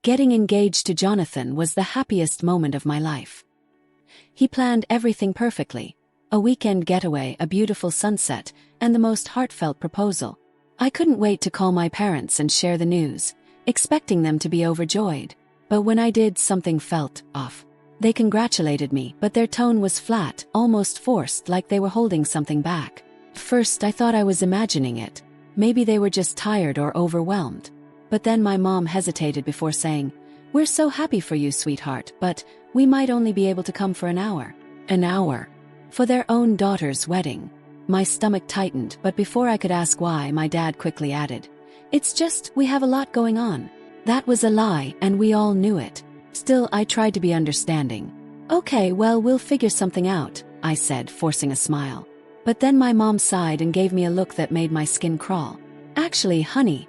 Getting engaged to Jonathan was the happiest moment of my life. He planned everything perfectly. A weekend getaway, a beautiful sunset, and the most heartfelt proposal. I couldn't wait to call my parents and share the news, expecting them to be overjoyed. But when I did, something felt off. They congratulated me, but their tone was flat, almost forced, like they were holding something back. First, I thought I was imagining it. Maybe they were just tired or overwhelmed. But then my mom hesitated before saying, "We're so happy for you, sweetheart, but we might only be able to come for an hour." An hour. For their own daughter's wedding. My stomach tightened, but before I could ask why, my dad quickly added, "It's just, we have a lot going on." That was a lie, and we all knew it. Still, I tried to be understanding. "Okay, well, we'll figure something out," I said, forcing a smile. But then my mom sighed and gave me a look that made my skin crawl. "Actually, honey,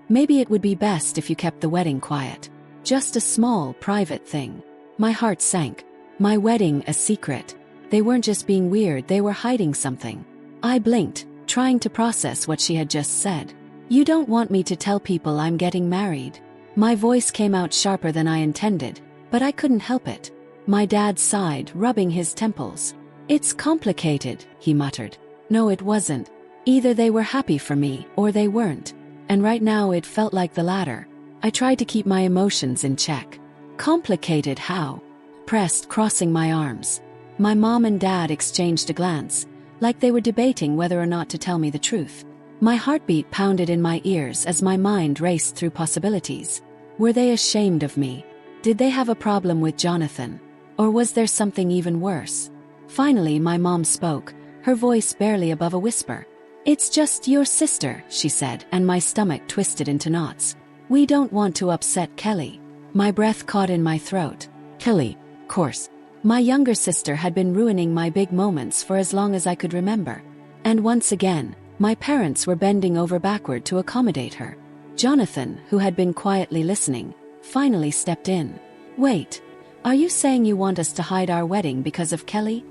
maybe it would be best if you kept the wedding quiet. Just a small, private thing." My heart sank. My wedding, a secret. They weren't just being weird, they were hiding something. I blinked, trying to process what she had just said. "You don't want me to tell people I'm getting married?" My voice came out sharper than I intended, but I couldn't help it. My dad sighed, rubbing his temples. "It's complicated," he muttered. No, it wasn't. Either they were happy for me, or they weren't. And right now it felt like the latter. I tried to keep my emotions in check. "Complicated how?" Pressed, crossing my arms. My mom and dad exchanged a glance, like they were debating whether or not to tell me the truth. My heartbeat pounded in my ears as my mind raced through possibilities. Were they ashamed of me? Did they have a problem with Jonathan? Or was there something even worse? Finally, my mom spoke, her voice barely above a whisper. "It's just your sister," she said, and my stomach twisted into knots. "We don't want to upset Kelly." My breath caught in my throat. Kelly, of course. My younger sister had been ruining my big moments for as long as I could remember. And once again, my parents were bending over backward to accommodate her. Jonathan, who had been quietly listening, finally stepped in. "Wait, are you saying you want us to hide our wedding because of Kelly?"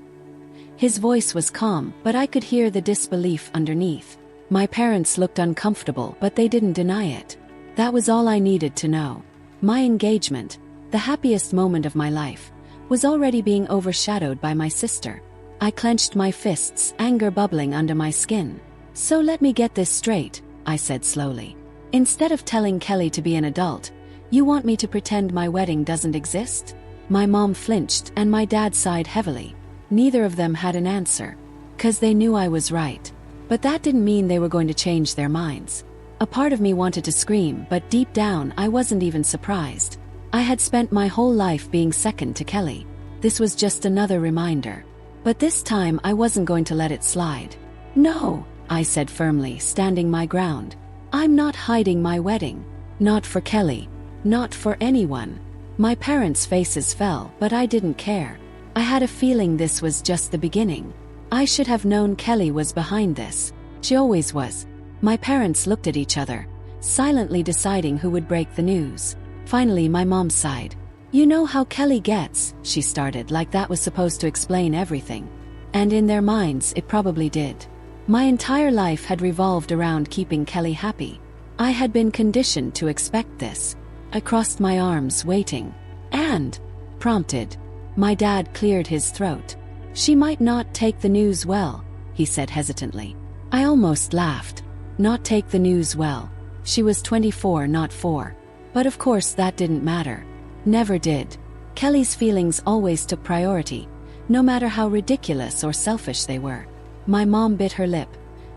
His voice was calm, but I could hear the disbelief underneath. My parents looked uncomfortable, but they didn't deny it. That was all I needed to know. My engagement, the happiest moment of my life, was already being overshadowed by my sister. I clenched my fists, anger bubbling under my skin. "So let me get this straight," I said slowly. "Instead of telling Kelly to be an adult, you want me to pretend my wedding doesn't exist?" My mom flinched and my dad sighed heavily. Neither of them had an answer, 'cause they knew I was right. But that didn't mean they were going to change their minds. A part of me wanted to scream, but deep down I wasn't even surprised. I had spent my whole life being second to Kelly. This was just another reminder. But this time I wasn't going to let it slide. "No," I said firmly, standing my ground. "I'm not hiding my wedding. Not for Kelly. Not for anyone." My parents' faces fell, but I didn't care. I had a feeling this was just the beginning. I should have known Kelly was behind this. She always was. My parents looked at each other, silently deciding who would break the news. Finally, my mom sighed. "You know how Kelly gets," she started, like that was supposed to explain everything. And in their minds, it probably did. My entire life had revolved around keeping Kelly happy. I had been conditioned to expect this. I crossed my arms, waiting. "And," prompted. My dad cleared his throat. "She might not take the news well," he said hesitantly. I almost laughed. Not take the news well. She was 24, not 4. But of course that didn't matter. Never did. Kelly's feelings always took priority, no matter how ridiculous or selfish they were. My mom bit her lip,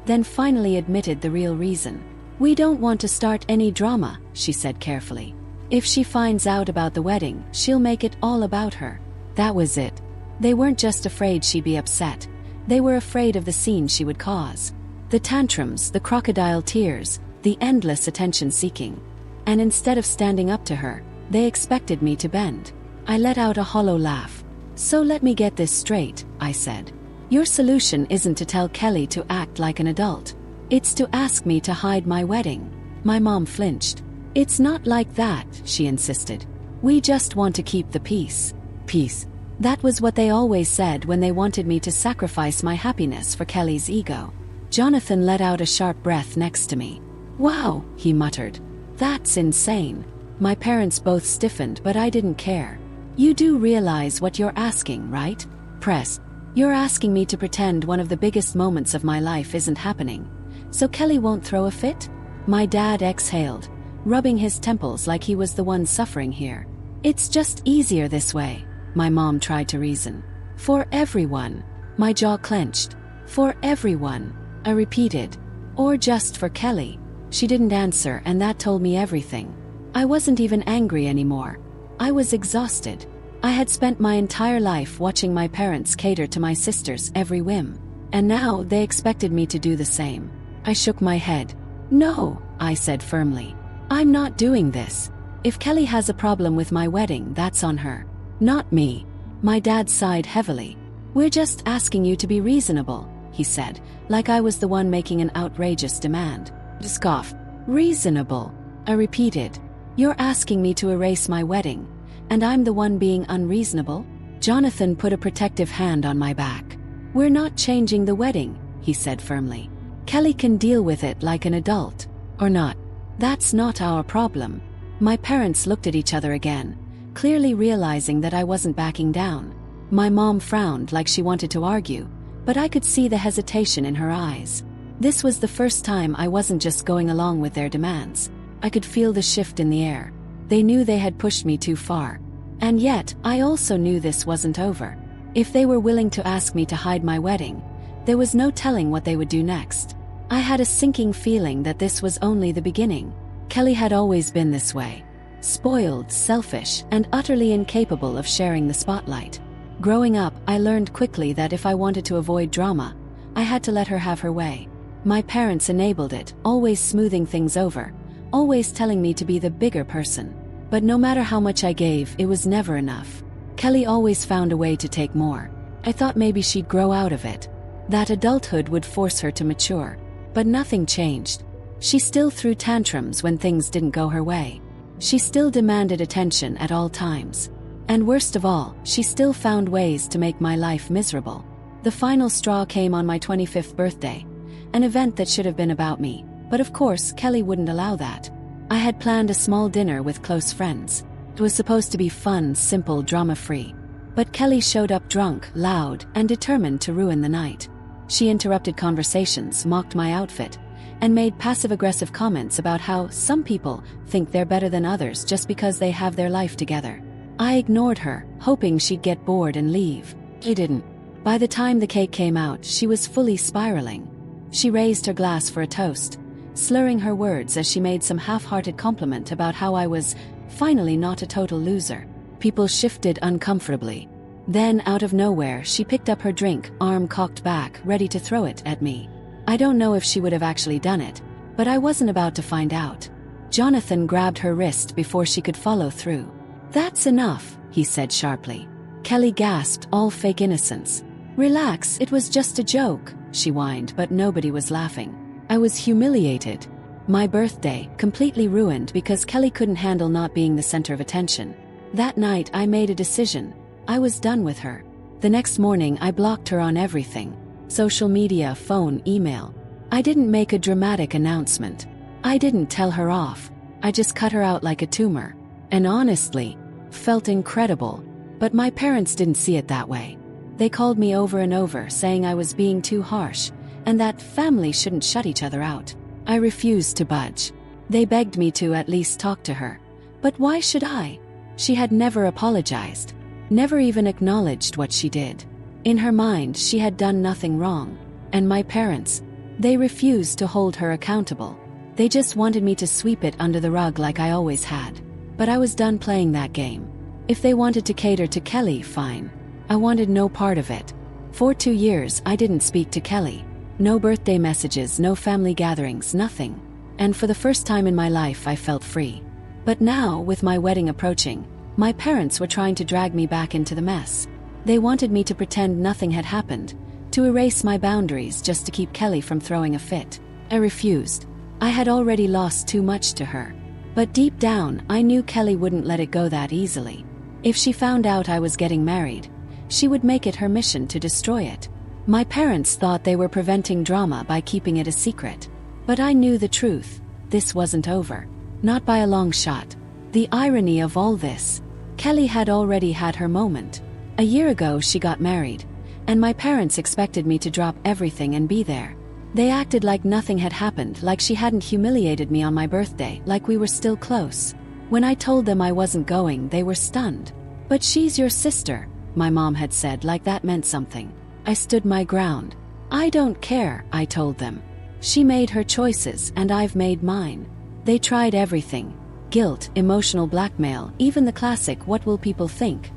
then finally admitted the real reason. "We don't want to start any drama," she said carefully. "If she finds out about the wedding, she'll make it all about her." That was it. They weren't just afraid she'd be upset. They were afraid of the scene she would cause. The tantrums, the crocodile tears, the endless attention-seeking. And instead of standing up to her, they expected me to bend. I let out a hollow laugh. "So let me get this straight," I said. "Your solution isn't to tell Kelly to act like an adult. It's to ask me to hide my wedding." My mom flinched. "It's not like that," she insisted. "We just want to keep the peace." Peace. That was what they always said when they wanted me to sacrifice my happiness for Kelly's ego. Jonathan let out a sharp breath next to me. "Wow," he muttered. "That's insane." My parents both stiffened, but I didn't care. You do realize what you're asking, right? Press. You're asking me to pretend one of the biggest moments of my life isn't happening, so Kelly won't throw a fit? My dad exhaled, rubbing his temples like he was the one suffering here. It's just easier this way, my mom tried to reason. For everyone. My jaw clenched. For everyone, I repeated. Or just for Kelly. She didn't answer, and that told me everything. I wasn't even angry anymore. I was exhausted. I had spent my entire life watching my parents cater to my sister's every whim, and now they expected me to do the same. I shook my head. No, I said firmly. I'm not doing this. If Kelly has a problem with my wedding, that's on her. Not me. My dad sighed heavily. We're just asking you to be reasonable, he said, like I was the one making an outrageous demand. Scoff. Reasonable, I repeated. You're asking me to erase my wedding, and I'm the one being unreasonable? Jonathan put a protective hand on my back. We're not changing the wedding, he said firmly. Kelly can deal with it like an adult. Or not. That's not our problem. My parents looked at each other again, clearly realizing that I wasn't backing down. My mom frowned like she wanted to argue, but I could see the hesitation in her eyes. This was the first time I wasn't just going along with their demands. I could feel the shift in the air. They knew they had pushed me too far. And yet, I also knew this wasn't over. If they were willing to ask me to hide my wedding, there was no telling what they would do next. I had a sinking feeling that this was only the beginning. Kelly had always been this way. Spoiled, selfish, and utterly incapable of sharing the spotlight. Growing up, I learned quickly that if I wanted to avoid drama, I had to let her have her way. My parents enabled it, always smoothing things over, always telling me to be the bigger person. But no matter how much I gave, it was never enough. Kelly always found a way to take more. I thought maybe she'd grow out of it, that adulthood would force her to mature. But nothing changed. She still threw tantrums when things didn't go her way. She still demanded attention at all times. And worst of all, she still found ways to make my life miserable. The final straw came on my 25th birthday, an event that should have been about me. But of course, Kelly wouldn't allow that. I had planned a small dinner with close friends. It was supposed to be fun, simple, drama-free. But Kelly showed up drunk, loud, and determined to ruin the night. She interrupted conversations, mocked my outfit, and made passive-aggressive comments about how some people think they're better than others just because they have their life together. I ignored her, hoping she'd get bored and leave. She didn't. By the time the cake came out, she was fully spiraling. She raised her glass for a toast, slurring her words as she made some half-hearted compliment about how I was finally not a total loser. People shifted uncomfortably. Then, out of nowhere, she picked up her drink, arm cocked back, ready to throw it at me. I don't know if she would have actually done it, but I wasn't about to find out. Jonathan grabbed her wrist before she could follow through. That's enough, he said sharply. Kelly gasped, all fake innocence. Relax, it was just a joke, she whined, but nobody was laughing. I was humiliated. My birthday, completely ruined because Kelly couldn't handle not being the center of attention. That night, I made a decision. I was done with her. The next morning, I blocked her on everything. Social media, phone, email. I didn't make a dramatic announcement. I didn't tell her off. I just cut her out like a tumor. And honestly, felt incredible. But my parents didn't see it that way. They called me over and over, saying I was being too harsh, and that family shouldn't shut each other out. I refused to budge. They begged me to at least talk to her. But why should I? She had never apologized. Never even acknowledged what she did. In her mind, she had done nothing wrong. And my parents, they refused to hold her accountable. They just wanted me to sweep it under the rug like I always had. But I was done playing that game. If they wanted to cater to Kelly, fine. I wanted no part of it. For 2 years, I didn't speak to Kelly. No birthday messages, no family gatherings, nothing. And for the first time in my life, I felt free. But now, with my wedding approaching, my parents were trying to drag me back into the mess. They wanted me to pretend nothing had happened, to erase my boundaries just to keep Kelly from throwing a fit. I refused. I had already lost too much to her. But deep down, I knew Kelly wouldn't let it go that easily. If she found out I was getting married, she would make it her mission to destroy it. My parents thought they were preventing drama by keeping it a secret. But I knew the truth. This wasn't over. Not by a long shot. The irony of all this. Kelly had already had her moment. A year ago she got married, and my parents expected me to drop everything and be there. They acted like nothing had happened, like she hadn't humiliated me on my birthday, like we were still close. When I told them I wasn't going, they were stunned. "But she's your sister," my mom had said, like that meant something. I stood my ground. "I don't care," I told them. "She made her choices and I've made mine." They tried everything. Guilt, emotional blackmail, even the classic "what will people think"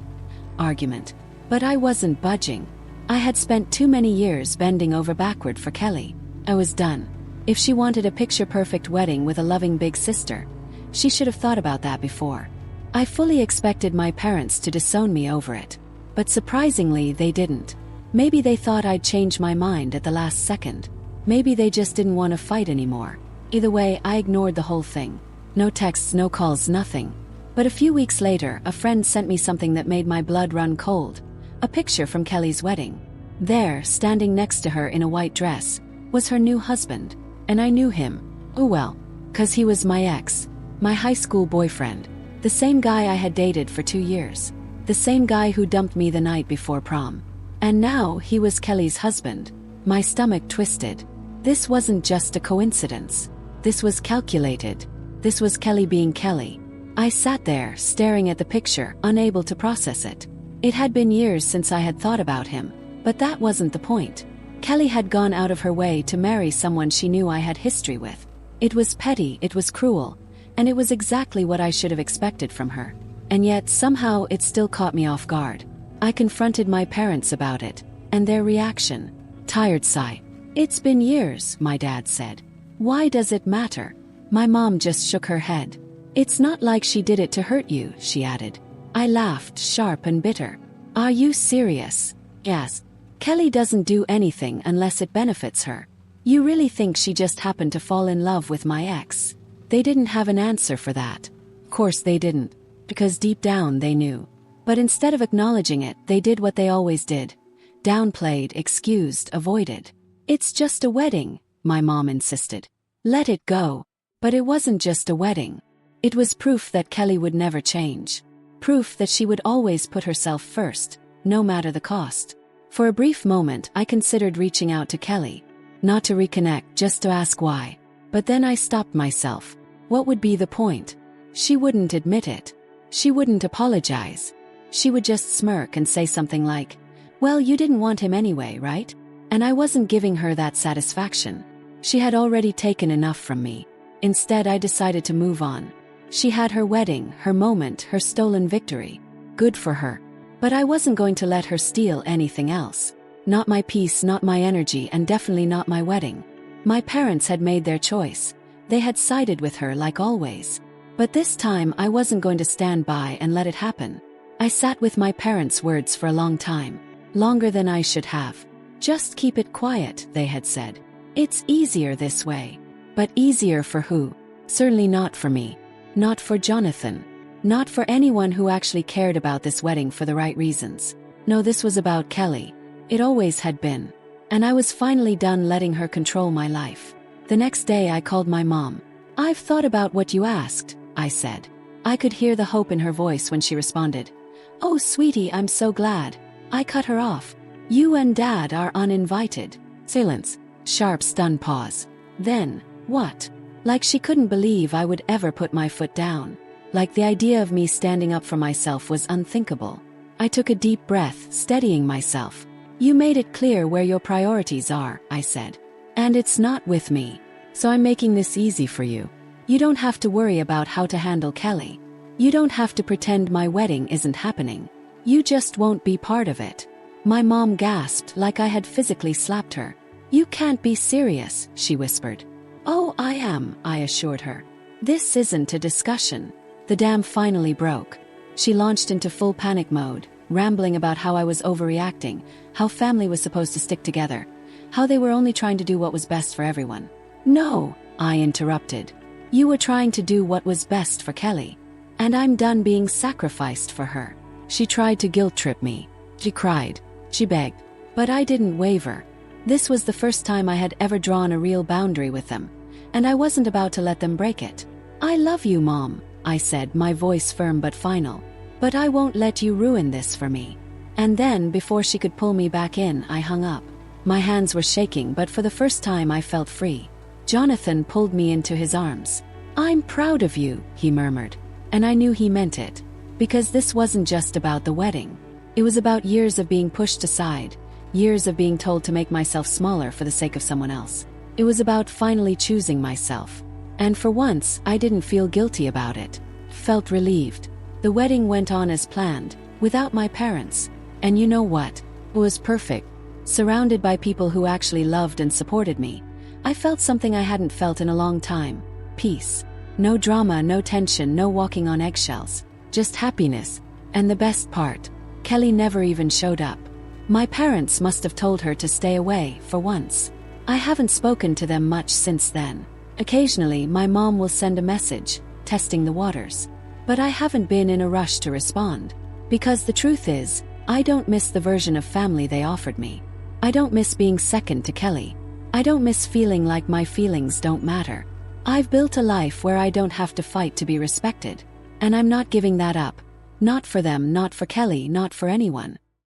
argument. But I wasn't budging. I had spent too many years bending over backward for Kelly. I was done. If she wanted a picture-perfect wedding with a loving big sister, she should have thought about that before. I fully expected my parents to disown me over it. But surprisingly, they didn't. Maybe they thought I'd change my mind at the last second. Maybe they just didn't want to fight anymore. Either way, I ignored the whole thing. No texts, no calls, nothing. But a few weeks later, a friend sent me something that made my blood run cold. A picture from Kelly's wedding. There, standing next to her in a white dress, was her new husband. And I knew him. Oh well. 'Cause he was my ex. My high school boyfriend. The same guy I had dated for 2 years. The same guy who dumped me the night before prom. And now he was Kelly's husband. My stomach twisted. This wasn't just a coincidence. This was calculated. This was Kelly being Kelly. I sat there, staring at the picture, unable to process it. It had been years since I had thought about him, but that wasn't the point. Kelly had gone out of her way to marry someone she knew I had history with. It was petty, it was cruel, and it was exactly what I should have expected from her. And yet, somehow, it still caught me off guard. I confronted my parents about it, and their reaction. Tired sigh. "It's been years," my dad said. "Why does it matter?" My mom just shook her head. "It's not like she did it to hurt you," she added. I laughed, sharp and bitter. "Are you serious?" "Yes. Kelly doesn't do anything unless it benefits her. You really think she just happened to fall in love with my ex?" They didn't have an answer for that. Of course they didn't, because deep down they knew. But instead of acknowledging it, they did what they always did. Downplayed, excused, avoided. "It's just a wedding," my mom insisted. "Let it go." But it wasn't just a wedding. It was proof that Kelly would never change. Proof that she would always put herself first, no matter the cost. For a brief moment, I considered reaching out to Kelly. Not to reconnect, just to ask why. But then I stopped myself. What would be the point? She wouldn't admit it. She wouldn't apologize. She would just smirk and say something like, "Well, you didn't want him anyway, right?" And I wasn't giving her that satisfaction. She had already taken enough from me. Instead, I decided to move on. She had her wedding, her moment, her stolen victory. Good for her. But I wasn't going to let her steal anything else. Not my peace, not my energy, and definitely not my wedding. My parents had made their choice. They had sided with her like always. But this time I wasn't going to stand by and let it happen. I sat with my parents' words for a long time. Longer than I should have. "Just keep it quiet," they had said. "It's easier this way." But easier for who? Certainly not for me. Not for Jonathan. Not for anyone who actually cared about this wedding for the right reasons. No, this was about Kelly. It always had been. And I was finally done letting her control my life. The next day I called my mom. "I've thought about what you asked," I said. I could hear the hope in her voice when she responded. "Oh, sweetie, I'm so glad." I cut her off. "You and Dad are uninvited." Silence. Sharp, stunned pause. Then, what? Like she couldn't believe I would ever put my foot down. Like the idea of me standing up for myself was unthinkable. I took a deep breath, steadying myself. "You made it clear where your priorities are," I said. "And it's not with me. So I'm making this easy for you. You don't have to worry about how to handle Kelly. You don't have to pretend my wedding isn't happening. You just won't be part of it." My mom gasped like I had physically slapped her. "You can't be serious," she whispered. "Oh, I am," I assured her. "This isn't a discussion." The dam finally broke. She launched into full panic mode, rambling about how I was overreacting, how family was supposed to stick together, how they were only trying to do what was best for everyone. "No," I interrupted. "You were trying to do what was best for Kelly. And I'm done being sacrificed for her." She tried to guilt-trip me. She cried. She begged. But I didn't waver. This was the first time I had ever drawn a real boundary with them, and I wasn't about to let them break it. "I love you, Mom," I said, my voice firm but final. But I won't let you ruin this for me. And then, before she could pull me back in, I hung up. My hands were shaking, but for the first time I felt free. Jonathan pulled me into his arms. "I'm proud of you," he murmured. And I knew he meant it. Because this wasn't just about the wedding. It was about years of being pushed aside, years of being told to make myself smaller for the sake of someone else. It was about finally choosing myself. And for once, I didn't feel guilty about it. Felt relieved. The wedding went on as planned, without my parents. And you know what? It was perfect. Surrounded by people who actually loved and supported me. I felt something I hadn't felt in a long time. Peace. No drama, no tension, no walking on eggshells. Just happiness. And the best part, Kelly never even showed up. My parents must have told her to stay away, for once. I haven't spoken to them much since then. Occasionally, my mom will send a message, testing the waters. But I haven't been in a rush to respond. Because the truth is, I don't miss the version of family they offered me. I don't miss being second to Kelly. I don't miss feeling like my feelings don't matter. I've built a life where I don't have to fight to be respected. And I'm not giving that up. Not for them, not for Kelly, not for anyone.